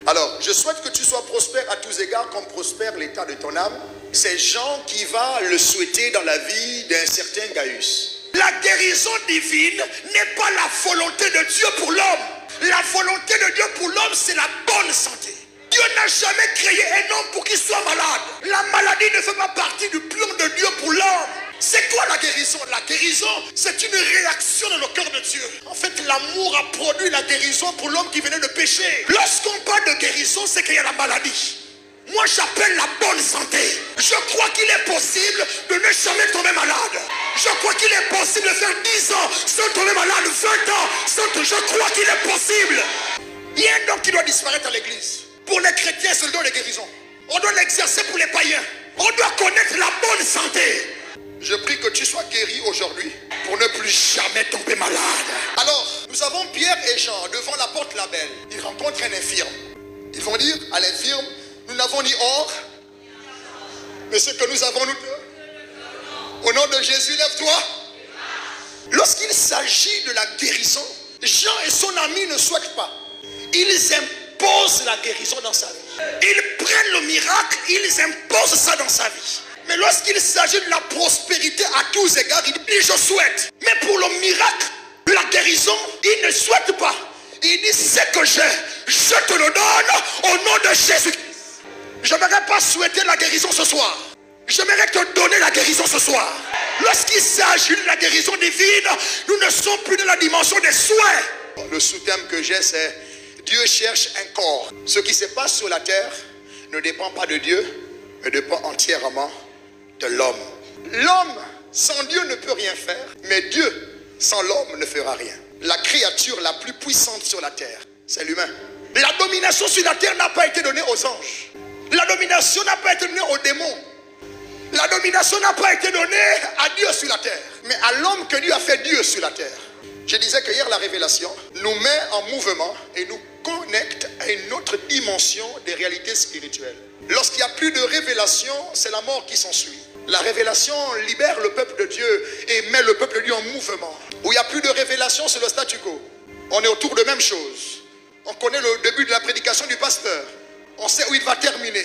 Alors, je souhaite que tu sois prospère à tous égards comme prospère l'état de ton âme. C'est Jean qui va le souhaiter dans la vie d'un certain Gaius. La guérison divine n'est pas la volonté de Dieu pour l'homme. La volonté de Dieu pour l'homme, c'est la bonne santé. Dieu n'a jamais créé un homme pour qu'il soit malade. La maladie ne fait pas partie du plan de Dieu pour l'homme. C'est quoi la guérison? La guérison, c'est une réaction dans le cœur de Dieu. En fait, l'amour a produit la guérison pour l'homme qui venait de pécher. Lorsqu'on parle de guérison, c'est qu'il y a la maladie. Moi, j'appelle la bonne santé. Je crois qu'il est possible de ne jamais tomber malade. Je crois qu'il est possible de faire 10 ans sans tomber malade, 20 ans sans... Je crois qu'il est possible. Il y a un homme qui doit disparaître à l'église. Pour les chrétiens, c'est le don de guérison. On doit l'exercer pour les païens. On doit connaître la bonne santé. Je prie que tu sois guéri aujourd'hui pour ne plus jamais tomber malade. Alors, nous avons Pierre et Jean devant la porte Label. Ils rencontrent un infirme. Ils vont dire à l'infirme, nous n'avons ni or, mais ce que nous avons, nous deux. Au nom de Jésus, lève-toi. Lorsqu'il s'agit de la guérison, Jean et son ami ne souhaitent pas. Ils imposent la guérison dans sa vie. Ils prennent le miracle, ils imposent ça dans sa vie. Mais lorsqu'il s'agit de la prospérité à tous égards, il dit je souhaite. Mais pour le miracle, la guérison, il ne souhaite pas. Il dit ce que j'ai, je te le donne au nom de Jésus. Je n'aimerais pas souhaiter la guérison ce soir. J'aimerais te donner la guérison ce soir. Lorsqu'il s'agit de la guérison divine, nous ne sommes plus dans la dimension des souhaits. Le sous-thème que j'ai, c'est Dieu cherche un corps. Ce qui se passe sur la terre ne dépend pas de Dieu, mais dépend entièrement de l'homme. L'homme sans Dieu ne peut rien faire, mais Dieu sans l'homme ne fera rien. La créature la plus puissante sur la terre, c'est l'humain. La domination sur la terre n'a pas été donnée aux anges. La domination n'a pas été donnée aux démons. La domination n'a pas été donnée à Dieu sur la terre, mais à l'homme que Dieu a fait Dieu sur la terre. Je disais que hier la révélation nous met en mouvement et nous connecte à une autre dimension des réalités spirituelles. Lorsqu'il n'y a plus de révélation, c'est la mort qui s'ensuit. La révélation libère le peuple de Dieu et met le peuple de Dieu en mouvement. Où il n'y a plus de révélation, c'est le statu quo. On est autour de même chose. On connaît le début de la prédication du pasteur. On sait où il va terminer.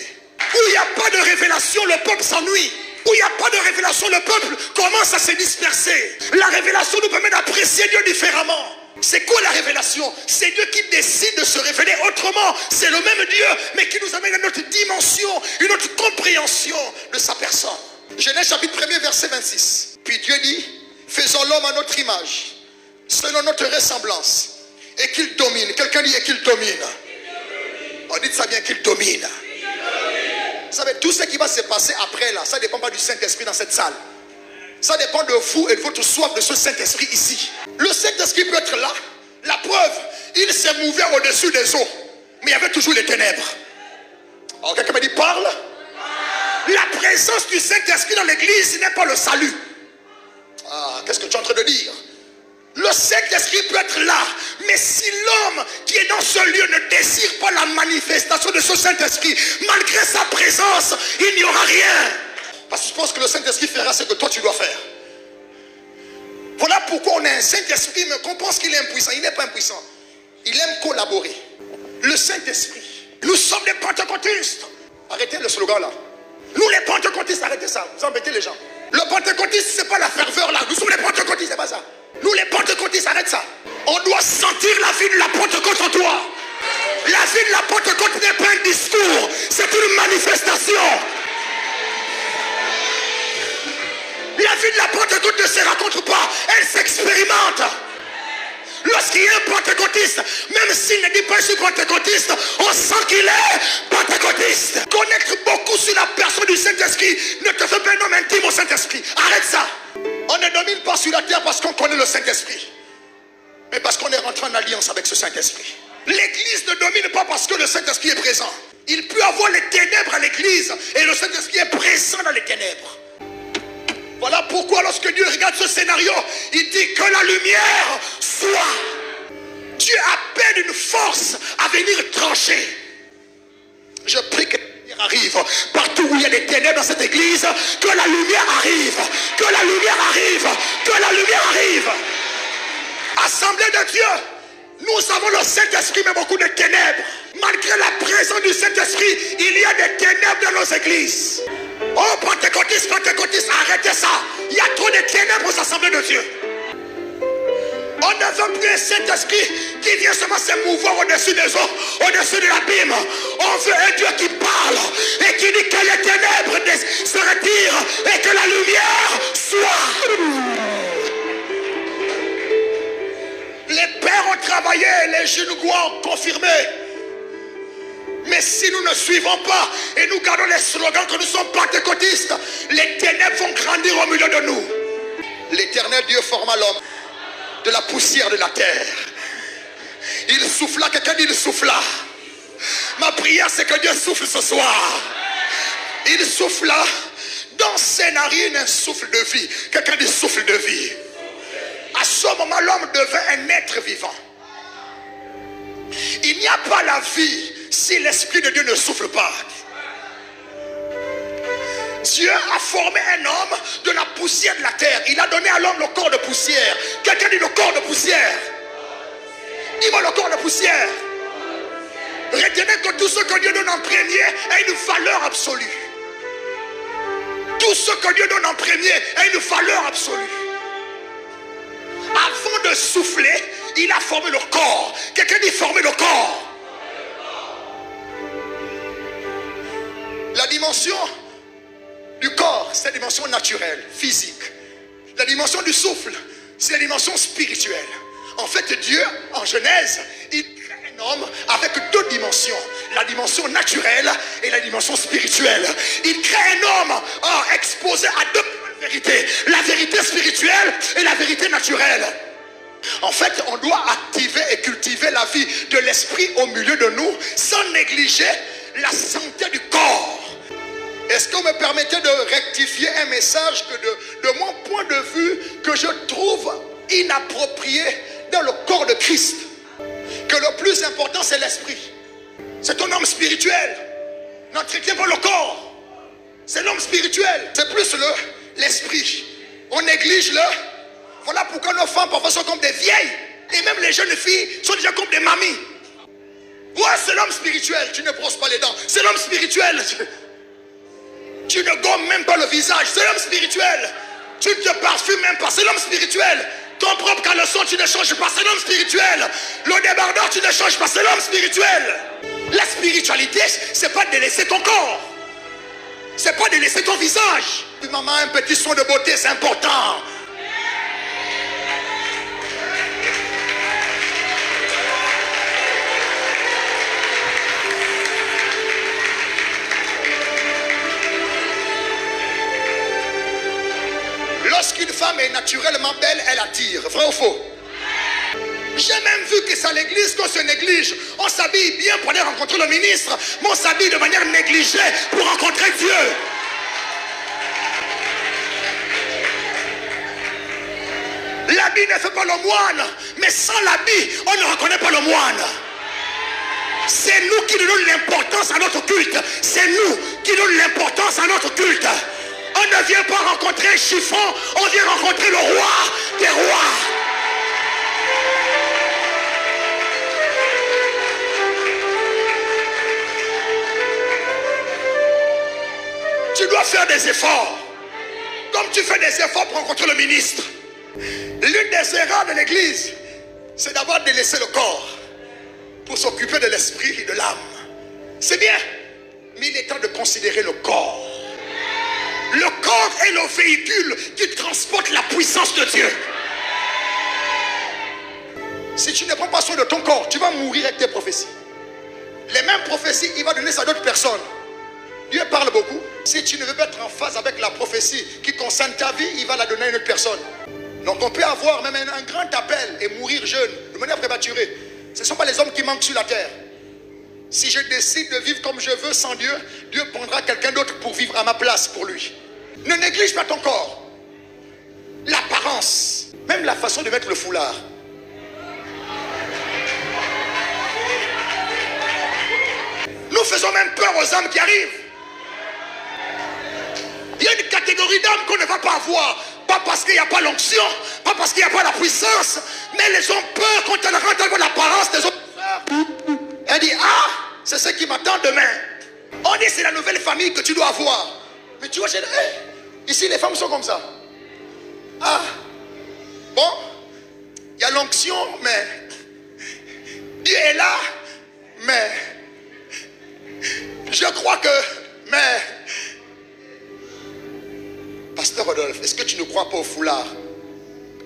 Où il n'y a pas de révélation, le peuple s'ennuie. Où il n'y a pas de révélation, le peuple commence à se disperser. La révélation nous permet d'apprécier Dieu différemment. C'est quoi la révélation? C'est Dieu qui décide de se révéler autrement. C'est le même Dieu, mais qui nous amène à une autre dimension, une autre compréhension de sa personne. Genèse chapitre 1er, verset 26. Puis Dieu dit, faisons l'homme à notre image, selon notre ressemblance, et qu'il domine. Quelqu'un dit et qu'il domine. On dit ça bien, qu'il domine. Vous savez, tout ce qui va se passer après là, ça ne dépend pas du Saint-Esprit dans cette salle. Ça dépend de vous et de votre soif de ce Saint-Esprit ici. Le Saint-Esprit peut être là. La preuve, il s'est mouvé au-dessus des eaux. Mais il y avait toujours les ténèbres. Alors quelqu'un me dit, parle. La présence du Saint-Esprit dans l'église n'est pas le salut. Ah, qu'est-ce que tu es en train de dire? Le Saint-Esprit peut être là. Mais si l'homme qui est dans ce lieu ne désire pas la manifestation de ce Saint-Esprit, malgré sa présence, il n'y aura rien. Parce que je pense que le Saint-Esprit fera ce que toi tu dois faire. Voilà pourquoi on a un Saint-Esprit, mais qu'on pense qu'il est impuissant. Il n'est pas impuissant. Il aime collaborer. Le Saint-Esprit. Nous sommes des pentecôtistes. Arrêtez le slogan là. Nous les pentecôtistes, arrêtez ça. Vous embêtez les gens. Le pentecôtiste, c'est pas la ferveur là. Nous sommes les pentecôtistes, c'est pas ça. Nous les pentecôtistes, arrête ça. On doit sentir la vie de la Pentecôte en toi. La vie de la Pentecôte n'est pas un discours, c'est une manifestation. La vie de la Pentecôte ne se raconte pas, elle s'expérimente. Lorsqu'il y a un pentecôtiste, même s'il ne dit pas je suis pentecôtiste, on sent qu'il est pentecôtiste. Connaître beaucoup sur la personne du Saint-Esprit ne te fait pas un homme intime au Saint-Esprit. Arrête ça. On ne domine pas sur la terre parce qu'on connaît le Saint-Esprit, mais parce qu'on est rentré en alliance avec ce Saint-Esprit. L'église ne domine pas parce que le Saint-Esprit est présent. Il peut y avoir les ténèbres à l'église et le Saint-Esprit est présent dans les ténèbres. Voilà pourquoi lorsque Dieu regarde ce scénario, il dit que la lumière soit. Dieu appelle une force à venir trancher. Je prie que la lumière arrive. Partout où il y a des ténèbres dans cette église, que la lumière arrive. Que la lumière arrive. Que la lumière arrive. Assemblée de Dieu, nous avons le Saint-Esprit mais beaucoup de ténèbres. Malgré la présence du Saint-Esprit, il y a des ténèbres dans nos églises. Oh, pentecôtistes, arrêtez ça. Il y a trop de ténèbres aux assemblées de Dieu. On ne veut plus un Saint-Esprit qui vient seulement se mouvoir au-dessus des eaux, au-dessus de l'abîme. On veut un Dieu qui parle et qui dit que les ténèbres se retirent et que la lumière soit. Les pères ont travaillé, les jeunes ont confirmé. Mais si nous ne suivons pas et nous gardons les slogans que nous sommes pentecôtistes, les ténèbres vont grandir au milieu de nous. L'Éternel Dieu forma l'homme de la poussière de la terre. Il souffla, quelqu'un dit il souffla. Ma prière c'est que Dieu souffle ce soir. Il souffla dans ses narines un souffle de vie. Quelqu'un dit souffle de vie. À ce moment l'homme devint un être vivant. Il n'y a pas la vie si l'Esprit de Dieu ne souffle pas. Dieu a formé un homme de la poussière de la terre. Il a donné à l'homme le corps de poussière. Quelqu'un dit le corps de poussière. Dis-moi le corps de poussière. Retenez que tout ce que Dieu donne en premier a une valeur absolue. Tout ce que Dieu donne en premier a une valeur absolue. Avant de souffler, il a formé le corps. Quelqu'un dit former le corps. La dimension du corps, c'est la dimension naturelle, physique. La dimension du souffle, c'est la dimension spirituelle. En fait, Dieu, en Genèse, il crée un homme avec deux dimensions. La dimension naturelle et la dimension spirituelle. Il crée un homme exposé à deux vérités. La vérité spirituelle et la vérité naturelle. En fait, on doit activer et cultiver la vie de l'esprit au milieu de nous sans négliger la santé du corps. Est-ce que vous me permettez de rectifier un message que de mon point de vue que je trouve inapproprié dans le corps de Christ? Que le plus important c'est l'esprit. C'est ton homme spirituel. N'entretient pas le corps. C'est l'homme spirituel. C'est plus l'esprit. On néglige le. Voilà pourquoi nos femmes parfois sont comme des vieilles. Et même les jeunes filles sont déjà comme des mamies. Ouais, c'est l'homme spirituel. Tu ne brosses pas les dents. C'est l'homme spirituel. Tu ne gommes même pas le visage. C'est l'homme spirituel. Tu ne te parfumes même pas. C'est l'homme spirituel. Ton propre caleçon, tu ne changes pas. C'est l'homme spirituel. Le débardeur, tu ne changes pas. C'est l'homme spirituel. La spiritualité, c'est pas de délaisser ton corps. C'est pas de délaisser ton visage. Maman, un petit soin de beauté, c'est important. Lorsqu'une femme est naturellement belle, elle attire. Vrai ou faux? J'ai même vu que c'est à l'église qu'on se néglige. On s'habille bien pour aller rencontrer le ministre, mais on s'habille de manière négligée pour rencontrer Dieu. L'habit ne fait pas le moine, mais sans l'habit, on ne reconnaît pas le moine. C'est nous qui donnons l'importance à notre culte. C'est nous qui donnons l'importance à notre culte. On ne vient pas rencontrer un chiffon, on vient rencontrer le roi des rois. Tu dois faire des efforts. Comme tu fais des efforts pour rencontrer le ministre. L'une des erreurs de l'église, c'est d'avoir délaissé le corps pour s'occuper de l'esprit et de l'âme. C'est bien, mais il est temps de considérer le corps. Le corps est le véhicule qui transporte la puissance de Dieu. Si tu ne prends pas soin de ton corps, tu vas mourir avec tes prophéties. Les mêmes prophéties, il va donner ça à d'autres personnes. Dieu parle beaucoup. Si tu ne veux pas être en phase avec la prophétie qui concerne ta vie, il va la donner à une autre personne. Donc on peut avoir même un grand appel et mourir jeune, de manière prématurée. Ce ne sont pas les hommes qui manquent sur la terre. Si je décide de vivre comme je veux sans Dieu, Dieu prendra quelqu'un d'autre pour vivre à ma place pour lui. Ne néglige pas ton corps. L'apparence, même la façon de mettre le foulard. Nous faisons même peur aux âmes qui arrivent. Il y a une catégorie d'âmes qu'on ne va pas avoir. Pas parce qu'il n'y a pas l'onction, pas parce qu'il n'y a pas la puissance, mais elles ont peur quand elles rentrent dans l'apparence des autres. Elle dit, ah, c'est ce qui m'attend demain. On dit c'est la nouvelle famille que tu dois avoir. Mais tu vois, ici les femmes sont comme ça. Ah, bon, il y a l'onction, mais Dieu est là, mais je crois que, mais Pasteur Rodolphe, est-ce que tu ne crois pas au foulard?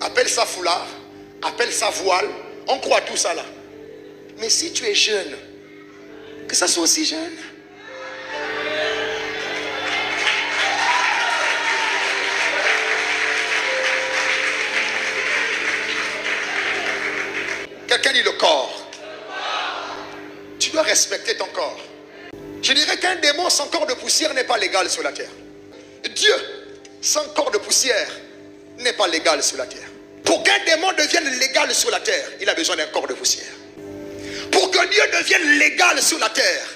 Appelle ça foulard, appelle ça voile, on croit tout ça là. Mais si tu es jeune, que ça soit aussi jeune. Quelqu'un dit le corps. Tu dois respecter ton corps. Je dirais qu'un démon sans corps de poussière n'est pas légal sur la terre. Dieu sans corps de poussière n'est pas légal sur la terre. Pour qu'un démon devienne légal sur la terre, il a besoin d'un corps de poussière. Pour que Dieu devienne légal sur la terre,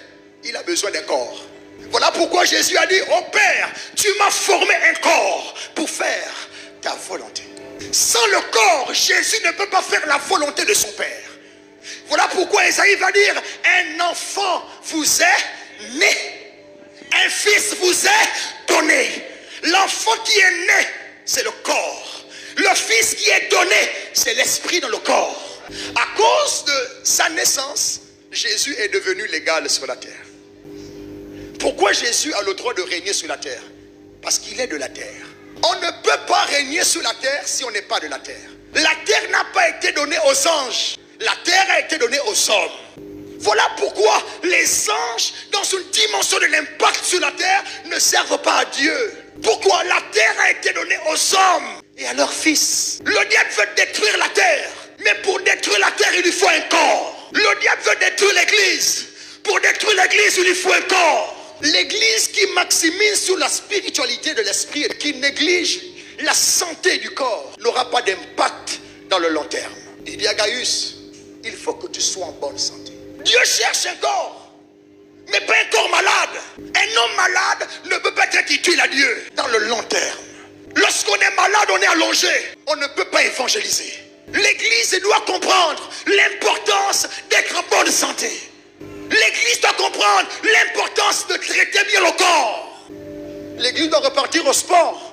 il a besoin d'un corps. Voilà pourquoi Jésus a dit: oh Père, tu m'as formé un corps pour faire ta volonté. Sans le corps, Jésus ne peut pas faire la volonté de son Père. Voilà pourquoi Esaïe va dire: un enfant vous est né, un fils vous est donné. L'enfant qui est né, c'est le corps. Le fils qui est donné, c'est l'esprit dans le corps. À cause de sa naissance, Jésus est devenu légal sur la terre. Pourquoi Jésus a le droit de régner sur la terre? Parce qu'il est de la terre. On ne peut pas régner sur la terre si on n'est pas de la terre. La terre n'a pas été donnée aux anges. La terre a été donnée aux hommes. Voilà pourquoi les anges, dans une dimension de l'impact sur la terre, ne servent pas à Dieu. Pourquoi? La terre a été donnée aux hommes et à leurs fils. Le diable veut détruire la terre. Mais pour détruire la terre, il lui faut un corps. Le diable veut détruire l'église. Pour détruire l'église, il lui faut un corps. L'église qui maximise sur la spiritualité de l'esprit et qui néglige la santé du corps n'aura pas d'impact dans le long terme. Il dit à Gaius: il faut que tu sois en bonne santé. Dieu cherche un corps, mais pas un corps malade. Un homme malade ne peut pas être utile à Dieu dans le long terme. Lorsqu'on est malade, on est allongé. On ne peut pas évangéliser. L'église doit comprendre l'importance d'être en bonne santé. L'église doit comprendre l'importance de traiter bien le corps. L'église doit repartir au sport.